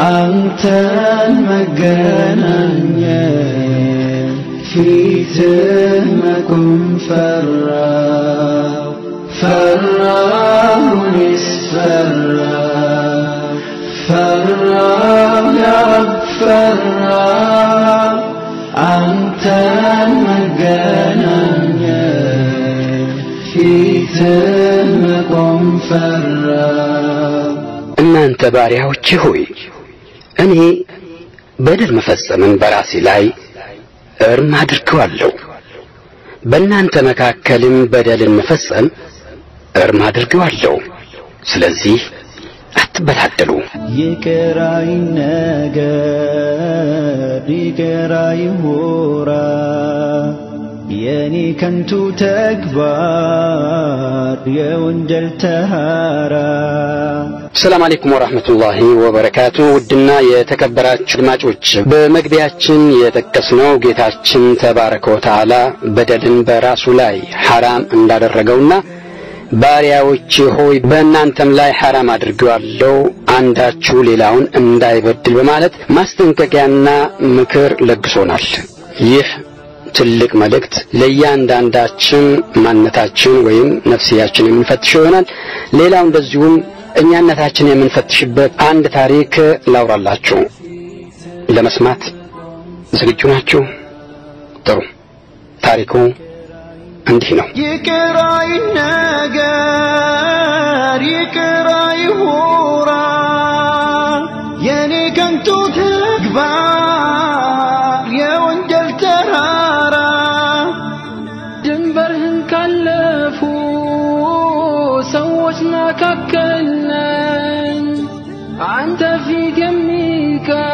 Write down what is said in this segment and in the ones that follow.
አንተን መገናኘት ፊትህ መቆም ፈራሁንስ ፈራሁ ያ ፈራሁ አንተን መገናኘት ፊትህ መቆም ፈራሁ። እናንተ ባሪያዎቼ ሆይ እኔ በደል መፈጸምን በራሴ ላይ እርም አድርጌዋለሁ፣ በእናንተ መካከልም በደልን መፈጸም እርም አድርጌዋለሁ። ስለዚህ አትበታተሉ። ይቅራይ ነገር ይቅራይ ሆራ የኔ ከንቱ ተግባር የወንጀል ተሃራ። ሰላም አለይኩም ወራህመቱላሂ ወበረካቱ። ውድና የተከበራችሁ አድማጮች በመግቢያችን የጠቀስነው ጌታችን ተባረከ ወተዓላ በደልን በራሱ ላይ ሐራም እንዳደረገውና ባሪያዎቼ ሆይ በእናንተም ላይ ሐራም አድርጌዋለሁ አንዳችሁ ሌላውን እንዳይበድል በማለት ማስጠንቀቂያና ምክር ለግሶናል። ይህ ትልቅ መልእክት ለእያንዳንዳችን ማንነታችን ወይም ነፍስያችን የምንፈትሽ ይሆናል። ሌላው እንደዚሁም እኛነታችን የምንፈትሽበት አንድ ታሪክ ላውራላችሁ። ለመስማት ዝግጁ ናችሁ? ጥሩ። ታሪኩ እንዲህ ነው። ይቅራይ ነገር ይቅራይ ሆራ የኔ ከንቱ ተግባር የወንጀል ተራራ ድንበርህን ካለፉ ሰዎች መካከል ነኝ አንተ ፊት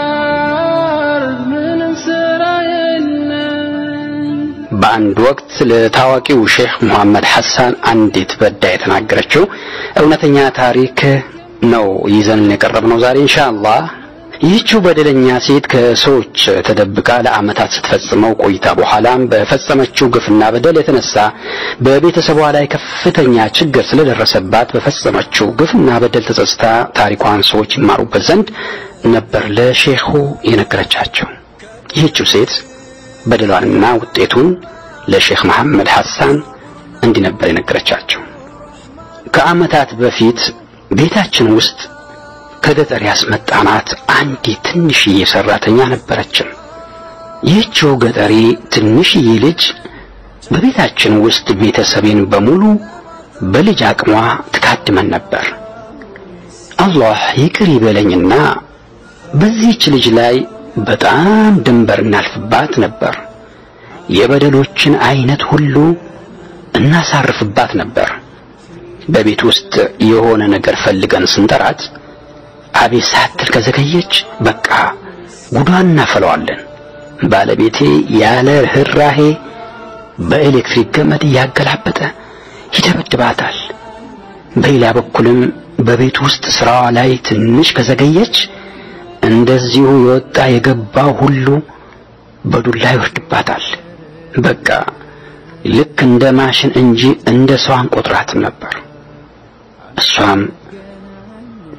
የሚቀርብ ምንም ስራ የለም። በአንድ ወቅት ለታዋቂው ሼህ መሐመድ ሐሰን አንዲት በዳይ የተናገረችው እውነተኛ ታሪክ ነው ይዘን የቀረብነው ዛሬ ኢንሻአላህ። ይህችው በደለኛ ሴት ከሰዎች ተደብቃ ለዓመታት ስትፈጽመው ቆይታ በኋላም በፈጸመችው ግፍና በደል የተነሳ በቤተሰቧ ላይ ከፍተኛ ችግር ስለደረሰባት በፈጸመችው ግፍና በደል ተጸጽታ ታሪኳን ሰዎች ይማሩበት ዘንድ ነበር ለሼኹ የነገረቻቸው። ይህችው ሴት በደሏንና ውጤቱን ለሼህ መሐመድ ሐሰን እንዲህ ነበር የነገረቻቸው። ከዓመታት በፊት ቤታችን ውስጥ ከገጠር ያስመጣናት አንዲት ትንሽዬ ሰራተኛ ነበረችን። ይህችው ገጠሪ ትንሽዬ ልጅ በቤታችን ውስጥ ቤተሰቤን በሙሉ በልጅ አቅሟ ትካድመን ነበር። አላህ ይቅር ይበለኝና በዚህች ልጅ ላይ በጣም ድንበር እናልፍባት ነበር። የበደሎችን አይነት ሁሉ እናሳርፍባት ነበር። በቤት ውስጥ የሆነ ነገር ፈልገን ስንጠራት አቤት ሳትል ከዘገየች በቃ ጉዷን እናፈለዋለን። ባለቤቴ ያለ ርህራሄ በኤሌክትሪክ ገመድ ያገላበጠ ይደበድባታል። በሌላ በኩልም በቤት ውስጥ ስራዋ ላይ ትንሽ ከዘገየች እንደዚሁ የወጣ የገባው ሁሉ በዱላ ይወርድባታል። በቃ ልክ እንደ ማሽን እንጂ እንደ ሰው አንቆጥራትም ነበር። እሷም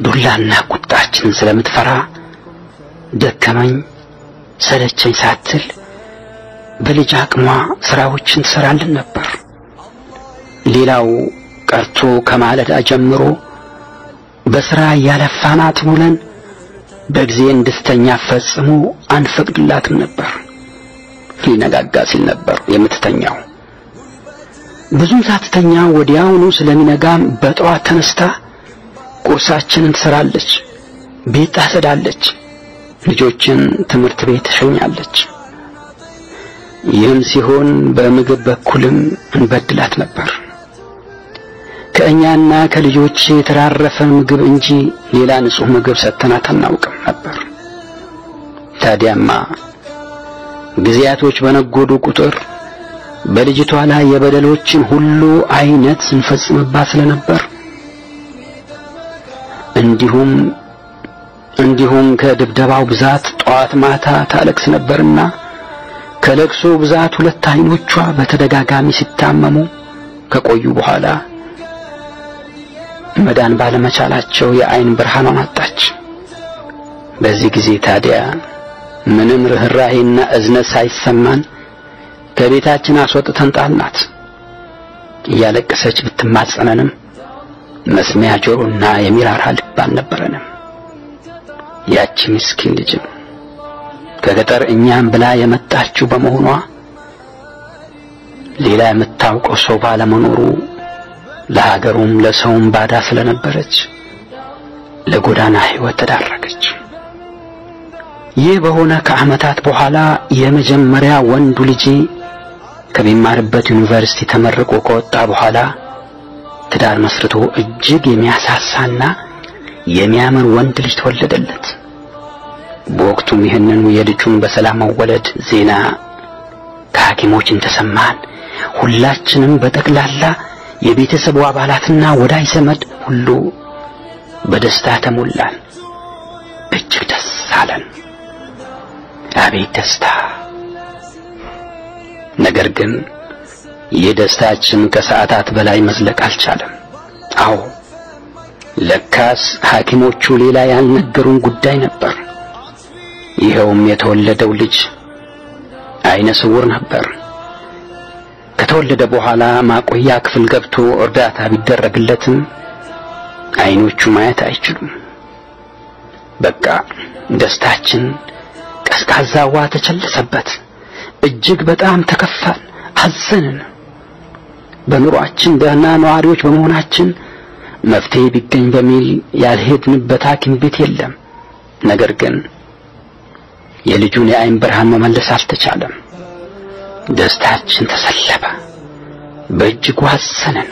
ዱላና ቁጣችንን ስለምትፈራ ደከመኝ ሰለቸኝ ሳትል በልጅ አቅሟ ስራዎችን ትሰራልን ነበር። ሌላው ቀርቶ ከማለዳ ጀምሮ በስራ ያለፋናት ውለን በጊዜ እንድትተኛ ፈጽሞ አንፈቅድላትም ነበር። ሊነጋጋ ሲል ነበር የምትተኛው። ብዙም ሳትተኛ ወዲያውኑ ስለሚነጋም በጠዋት ተነስታ ቁርሳችንን ትሰራለች፣ ቤት ታጸዳለች፣ ልጆችን ትምህርት ቤት ትሸኛለች። ይህም ሲሆን በምግብ በኩልም እንበድላት ነበር። ከእኛና ከልጆች የተራረፈ ምግብ እንጂ ሌላ ንጹህ ምግብ ሰጥተናት አናውቅም ነበር። ታዲያማ ጊዜያቶች በነጎዱ ቁጥር በልጅቷ ላይ የበደሎችን ሁሉ አይነት እንፈጽምባት ስለነበር እንዲሁም ከድብደባው ብዛት ጧት ማታ ታለቅስ ነበርና ከለቅሶ ብዛት ሁለት አይኖቿ በተደጋጋሚ ሲታመሙ ከቆዩ በኋላ መዳን ባለመቻላቸው የአይን ብርሃኗን አጣች። በዚህ ጊዜ ታዲያ ምንም ርህራሄና እዝነት ሳይሰማን ከቤታችን አስወጥተን ጣልናት። እያለቀሰች ብትማጸነንም መስሚያ ጆሮና የሚራራ ልብ አልነበረንም። ያቺ ምስኪን ልጅ ከገጠር እኛም ብላ የመጣችው በመሆኗ ሌላ የምታውቀው ሰው ባለመኖሩ ለሀገሩም ለሰውም ባዳ ስለነበረች ለጎዳና ሕይወት ተዳረገች። ይህ በሆነ ከዓመታት በኋላ የመጀመሪያ ወንዱ ልጅ ከሚማርበት ዩኒቨርሲቲ ተመርቆ ከወጣ በኋላ ትዳር መስርቶ እጅግ የሚያሳሳና የሚያምር ወንድ ልጅ ተወለደለት። በወቅቱም ይህንን የልጁን በሰላም መወለድ ዜና ከሐኪሞች ተሰማን። ሁላችንም በጠቅላላ የቤተሰቡ አባላትና ወዳጅ ዘመድ ሁሉ በደስታ ተሞላን። እጅግ ደስ አለን። አቤት ደስታ! ነገር ግን የደስታችን ከሰዓታት በላይ መዝለቅ አልቻለም። አዎ ለካስ ሐኪሞቹ ሌላ ያልነገሩን ጉዳይ ነበር። ይኸውም የተወለደው ልጅ አይነ ስውር ነበር። ከተወለደ በኋላ ማቆያ ክፍል ገብቶ እርዳታ ቢደረግለትም አይኖቹ ማየት አይችሉም። በቃ ደስታችን ቀዝቃዛ ውሃ ተቸለሰበት። እጅግ በጣም ተከፋን፣ አዘንን። በኑሯችን ደህና ነዋሪዎች በመሆናችን መፍትሄ ቢገኝ በሚል ያልሄድንበት ሐኪም ቤት የለም። ነገር ግን የልጁን የአይን ብርሃን መመለስ አልተቻለም። ደስታችን ተሰለበ። በእጅጉ አዘንን።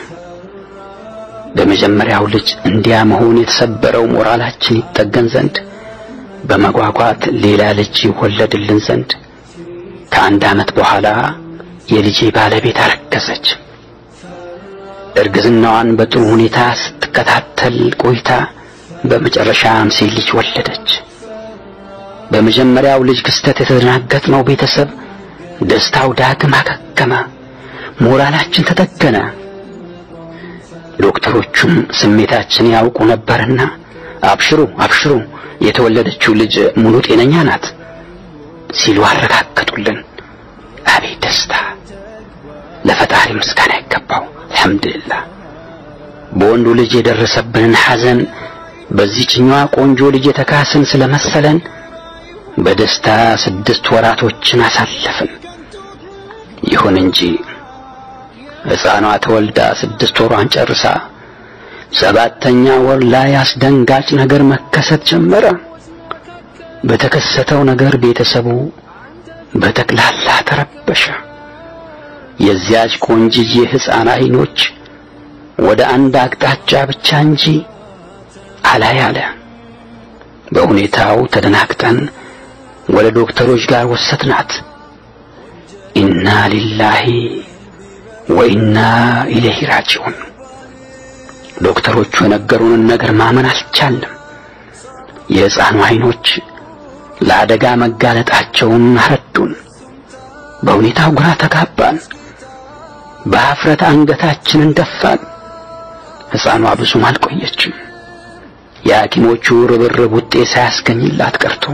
በመጀመሪያው ልጅ እንዲያ መሆን የተሰበረው ሞራላችን ይጠገን ዘንድ በመጓጓት ሌላ ልጅ ይወለድልን ዘንድ ከአንድ ዓመት በኋላ የልጄ ባለቤት አረገዘች። እርግዝናዋን በጥሩ ሁኔታ ስትከታተል ቆይታ በመጨረሻም ሴት ልጅ ወለደች። በመጀመሪያው ልጅ ክስተት የተደናገጥነው ቤተሰብ ደስታው ዳግም አገገመ። ሞራላችን ተጠገነ። ዶክተሮቹም ስሜታችን ያውቁ ነበርና አብሽሩ አብሽሩ የተወለደችው ልጅ ሙሉ ጤነኛ ናት ሲሉ አረጋገጡልን። አቤት ደስታ! ለፈጣሪ ምስጋና ይገባው። አልሐምዱሊላህ። በወንዱ ልጅ የደረሰብንን ሐዘን በዚህኛዋ ቆንጆ ልጅ የተካሰን ስለመሰለን በደስታ 6 ወራቶችን አሳለፍን። ይሁን እንጂ ሕፃኗ ተወልዳ 6 ወሯን ጨርሳ 7ኛ ወር ላይ አስደንጋጭ ነገር መከሰት ጀመረ። በተከሰተው ነገር ቤተሰቡ በጠቅላላ ተረበሸ። የዚያች ቆንጅዬ ሕፃን አይኖች ወደ አንድ አቅጣጫ ብቻ እንጂ አላያለ። በሁኔታው ተደናግጠን ወደ ዶክተሮች ጋር ወሰድናት። ኢና ሊላሂ ወኢና ኢለይሂ ራጂዑን። ዶክተሮቹ የነገሩንን ነገር ማመን አልቻልንም። የሕፃኑ አይኖች ለአደጋ መጋለጣቸውን አረዱን። በሁኔታው ግራ ተጋባን። በአፍረት አንገታችንን ደፋን። ሕፃኗ ብዙም አልቆየችም። የሐኪሞቹ ርብርብ ውጤት ሳያስገኝላት ቀርቶ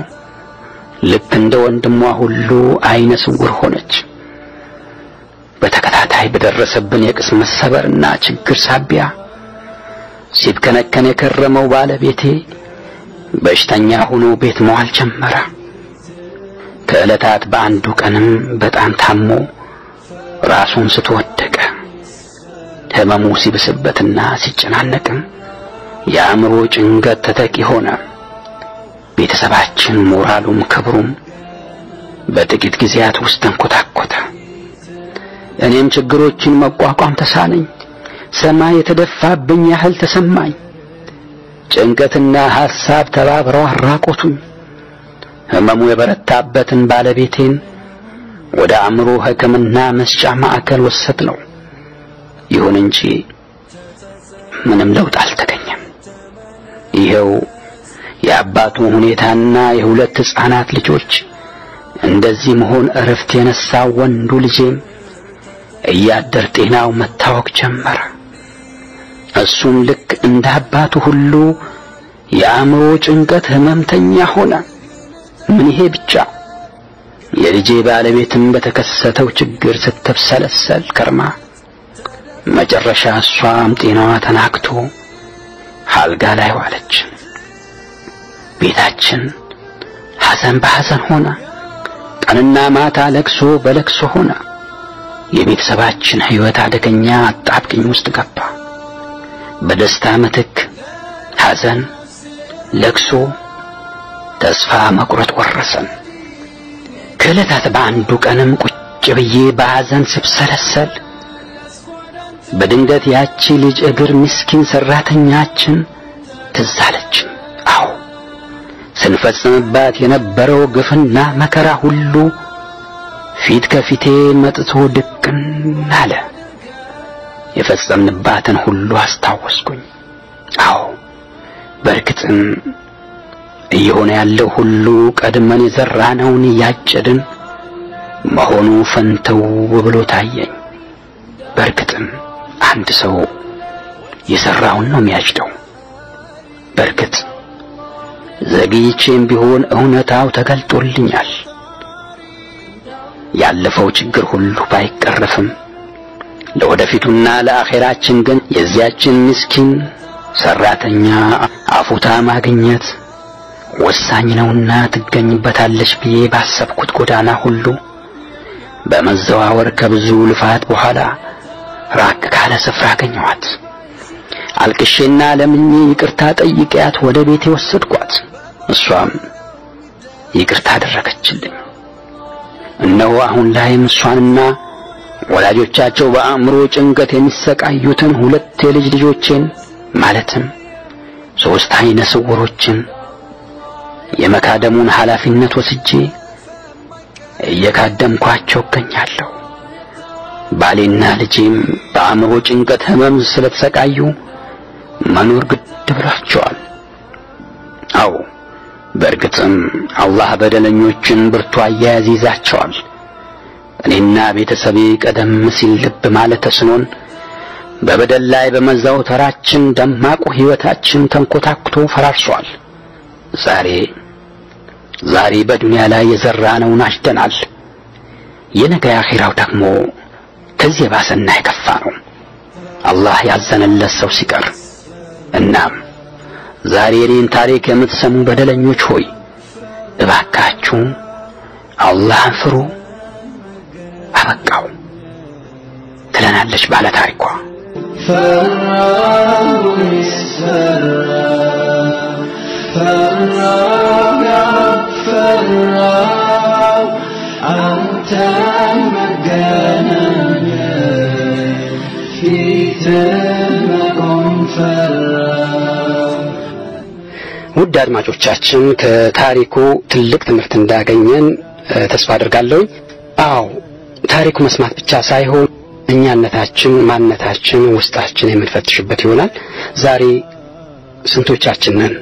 ልክ እንደ ወንድሟ ሁሉ አይነ ስውር ሆነች። በተከታታይ በደረሰብን የቅስም መሰበርና ችግር ሳቢያ ሲብከነከን የከረመው ባለቤቴ በሽተኛ ሆኖ ቤት መዋል ጀመረ። ከዕለታት በአንዱ ቀንም በጣም ታሞ ራሱን ስተወደቀ። ህመሙ ሲብስበትና ሲጨናነቅም የአእምሮ ጭንቀት ተጠቂ ሆነ። ቤተሰባችን ሞራሉም ክብሩም በጥቂት ጊዜያት ውስጥ ተንኮታኮተ። እኔም ችግሮችን መቋቋም ተሳነኝ። ሰማይ የተደፋብኝ ያህል ተሰማኝ። ጭንቀትና ሐሳብ ተባብረው አራቆቱኝ። ህመሙ የበረታበትን ባለቤቴን ወደ አእምሮ ሕክምና መስጫ ማዕከል ወሰድነው። ይሁን እንጂ ምንም ለውጥ አልተገኘም። ይሄው የአባቱ ሁኔታና የሁለት ሕፃናት ልጆች እንደዚህ መሆን እረፍት የነሳው ወንዱ ልጄም እያደር ጤናው መታወክ ጀመረ። እሱም ልክ እንደ አባቱ ሁሉ የአእምሮ ጭንቀት ህመምተኛ ሆነ። ምን ይሄ ብቻ! የልጄ ባለቤትም በተከሰተው ችግር ስትብሰለሰል ከርማ መጨረሻ እሷም ጤናዋ ተናግቶ አልጋ ላይ ዋለች። ቤታችን ሐዘን በሐዘን ሆነ። ቀንና ማታ ለቅሶ በለቅሶ ሆነ። የቤተሰባችን ህይወት አደገኛ አጣብቂኝ ውስጥ ገባ። በደስታ ምትክ ሐዘን፣ ለቅሶ፣ ተስፋ መቁረጥ ወረሰን። ከዕለታት በአንዱ ቀንም ቁጭ ብዬ በሐዘን ስብሰለሰል በድንገት ያቺ ልጅ እግር ምስኪን ሰራተኛችን ትዝ አለችኝ። አዎ ስንፈጽምባት የነበረው ግፍና መከራ ሁሉ ፊት ከፊቴ መጥቶ ድቅን አለ። የፈጸምንባትን ሁሉ አስታወስኩኝ። አዎ በርግጥም እየሆነ ያለው ሁሉ ቀድመን የዘራነውን ያጨድን መሆኑ ፈንተው ብሎ ታየኝ። በርግጥም አንድ ሰው የሰራውን ነው የሚያጭደው። በርግጥ ዘግይቼም ቢሆን እውነታው ተገልጦልኛል። ያለፈው ችግር ሁሉ ባይቀረፍም ለወደፊቱና ለአኺራችን ግን የዚያችን ምስኪን ሰራተኛ አፉታ ማግኘት ወሳኝ ነውና ትገኝበታለች ብዬ ባሰብኩት ጎዳና ሁሉ በመዘዋወር ከብዙ ልፋት በኋላ ራቅ ካለ ስፍራ አገኘኋት። አልቅሼና ለምኜ ይቅርታ ጠይቄያት ወደ ቤቴ ወሰድኳት። እሷም ይቅርታ አደረገችልኝ። እነሆ አሁን ላይም እሷንና ወላጆቻቸው በአእምሮ ጭንቀት የሚሰቃዩትን 2 የልጅ ልጆቼን ማለትም 3 አይነ ስውሮችን የመካደሙን ኃላፊነት ወስጄ እየካደምኳቸው እገኛለሁ። ባሌና ልጄም በአእምሮ ጭንቀት ህመም ስለተሰቃዩ መኖር ግድ ብሏቸዋል። አዎ በርግጥም አላህ በደለኞችን ብርቱ አያያዝ ይዛቸዋል። እኔና ቤተሰቤ ቀደም ሲል ልብ ማለት ተስኖን በበደል ላይ በመዛወተራችን ደማቁ ህይወታችን ተንኮታክቶ ፈራርሷል። ዛሬ በዱንያ ላይ የዘራነውን አጭደናል። የነገ አኺራው ደግሞ ከዚህ ባሰና የከፋ ነው። አላህ ያዘነለት ሰው ሲቀር። እናም ዛሬ የኔን ታሪክ የምትሰሙ በደለኞች ሆይ እባካችሁ አላህን ፍሩ። አበቃው ትለናለች ባለ ታሪኳ። أنت مجانا في تمكن ውድ አድማጮቻችን ከታሪኩ ትልቅ ትምህርት እንዳገኘን ተስፋ አደርጋለሁ። አዎ ታሪኩ መስማት ብቻ ሳይሆን እኛነታችን ማንነታችን ውስጣችን የምንፈትሽበት ይሆናል። ዛሬ ስንቶቻችንን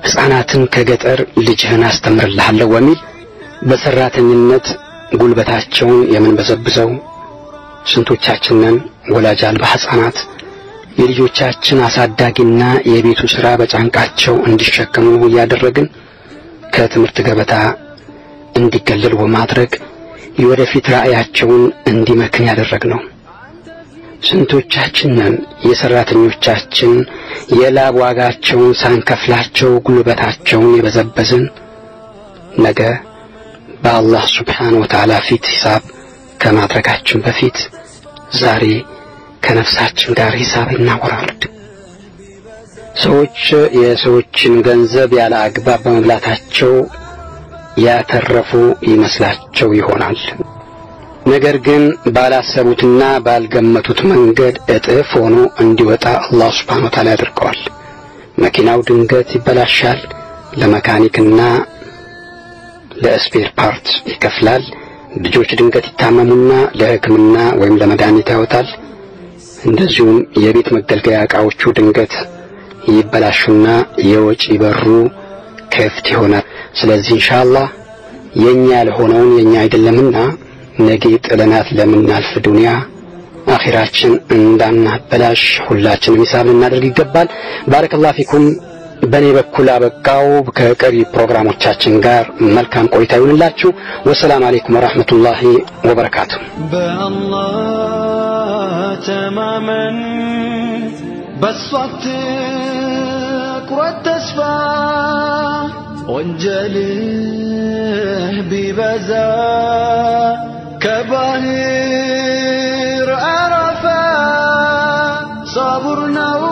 ሕፃናትን ከገጠር ልጅህን አስተምርልሃለሁ ወሚል በሰራተኝነት ጉልበታቸውን የምንበዘብዘው ስንቶቻችንን ወላጅ አልባ ሕፃናት የልጆቻችን አሳዳጊና የቤቱ ሥራ በጫንቃቸው እንዲሸከሙ ያደረግን ከትምህርት ገበታ እንዲገለሉ በማድረግ የወደፊት ራእያቸውን እንዲመክን ያደረግነው። ስንቶቻችንን የሰራተኞቻችን የላብ ዋጋቸውን ሳንከፍላቸው ጉልበታቸውን የበዘበዝን ነገ በአላህ ሱብሓነሁ ወተዓላ ፊት ሂሳብ ከማድረጋችን በፊት ዛሬ ከነፍሳችን ጋር ሂሳብ እናወራለን። ሰዎች የሰዎችን ገንዘብ ያለ አግባብ በመብላታቸው ያተረፉ ይመስላቸው ይሆናል። ነገር ግን ባላሰቡትና ባልገመቱት መንገድ እጥፍ ሆኖ እንዲወጣ አላህ ሱብሓነሁ ወተዓላ ያደርገዋል። መኪናው ድንገት ይበላሻል፣ ለመካኒክና ለስፔር ፓርት ይከፍላል። ልጆች ድንገት ይታመሙና ለሕክምና ወይም ለመድኃኒት ያወጣል። እንደዚሁም የቤት መገልገያ ዕቃዎቹ ድንገት ይበላሹና የወጪ በሩ ክፍት ይሆናል። ስለዚህ ኢንሻአላህ የኛ ያልሆነውን የኛ አይደለምና ነገ ጥለናት ለምናልፍ ዱንያ አኺራችን እንዳናበላሽ ሁላችንም ሂሳብ ልናደርግ ይገባል። ባረከላሁ ፊኩም በኔ በኩል አበቃው ከቀሪ ፕሮግራሞቻችን ጋር መልካም ቆይታ ይሁንላችሁ ወሰላም አለይኩም ወራህመቱላሂ ወበረካቱ በአላህ ተማመን በሷት ቁርጥ ተስፋ ወንጀልህ ቢበዛ ከባህር አረፋ صبر ነው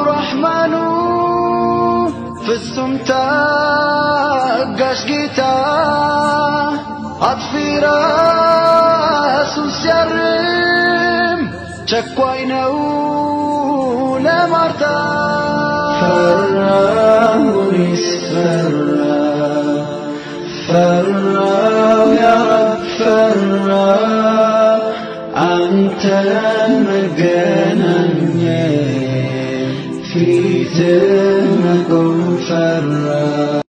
ረህማኑ ፍጹም ታጋሽ ጌታ አጥፊራ ሲያርም ቸኳይ ነው ለማርታ ፈራው ያ ፈራ አንተ መገናኘ ፊት መቆም ፈራ